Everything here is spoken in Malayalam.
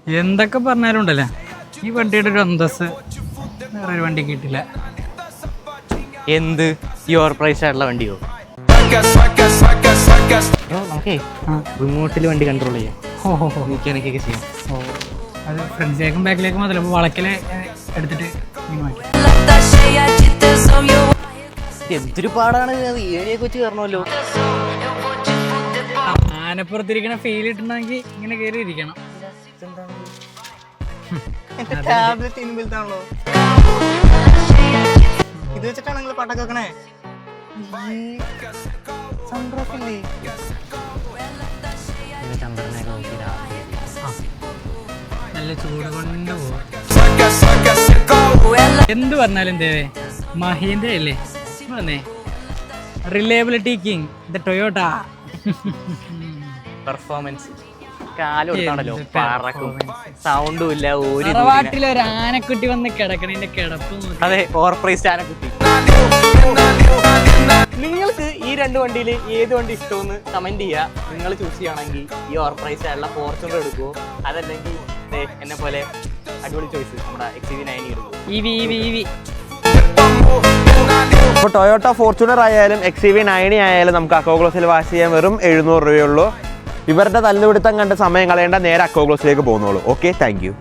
എന്തൊക്കെ പറഞ്ഞാലും ഉണ്ടല്ലോ ഈ വണ്ടിയുടെ ഒരു അന്തസ് വേറൊരു വണ്ടി കിട്ടില്ല. എന്ത് ഈ ഓവർ പ്രൈസ് ആയിട്ടുള്ള വണ്ടിയോ? നമുക്കേ റിമോട്ടിൽ വണ്ടി കൺട്രോൾ ചെയ്യാം. മെക്കാനിക്കൊക്കെ ചെയ്യാം. അത് ഫ്രണ്ട്സിലേക്കും ബാക്കിലേക്കും മാത്രമല്ല, അപ്പോൾ വളക്കലെ എടുത്തിട്ട് എന്തൊരു പാടാണ്. ഏരിയൊക്കെ വെച്ച് കയറണമല്ലോ. ആനപ്പുറത്തിരിക്കണ ഫീൽ കിട്ടണമെങ്കിൽ ഇങ്ങനെ കയറി ഇരിക്കണം. ഇത് വെച്ചിട്ടാണ് നിങ്ങൾ പാട്ടൊക്കെ വെക്കണേ? നല്ല ചൂട് കൊണ്ട് പോകും. എന്ത് പറഞ്ഞാലും ദേവേ മഹീന്ദ്ര അല്ലേ വന്നേ. Reliability king the Toyota. Performance കാലോട്ടാണല്ലോ, പറക്കും, സൗണ്ടും ഇല്ല. തറവാട്ടിൽ ഒരു ആനക്കുട്ടി വന്ന് കിടക്കണതിന്റെ കിടപ്പ്. അതെ, ഓവർ പ്രൈസ്ഡ് ആനക്കുട്ടി. നിങ്ങൾക്ക് ഈ രണ്ട് വണ്ടിയിൽ ഏത് വണ്ടി ഇഷ്ടമെന്ന് കമന്റ് ചെയ്യുക. നിങ്ങൾ ചൂസ് ചെയ്യുകയാണെങ്കിൽ ഈ ഓവർ പ്രൈസ് ആയിട്ടുള്ള ഫോർച്യൂണർ എടുക്കുമോ, അതല്ലെങ്കിൽ എന്നെ പോലെ അടിപൊളി ചോയ്സ് നമ്മുടെ XUV9 എടുക്കുമോ? ഇപ്പോൾ ടൊയോട്ട ഫോർച്യൂണർ ആയാലും XUV9 ആയാലും നമുക്ക് അക്കോഗ്ലോസിൽ വാഷ് ചെയ്യാൻ വെറും 700 രൂപയുള്ളൂ. ഇവരുടെ തല്ലുപിടുത്തം കണ്ട് സമയം കളയേണ്ട, നേരെ അക്കോഗ്ലോസിലേക്ക് പോകുന്നുള്ളൂ. Okay, thank you.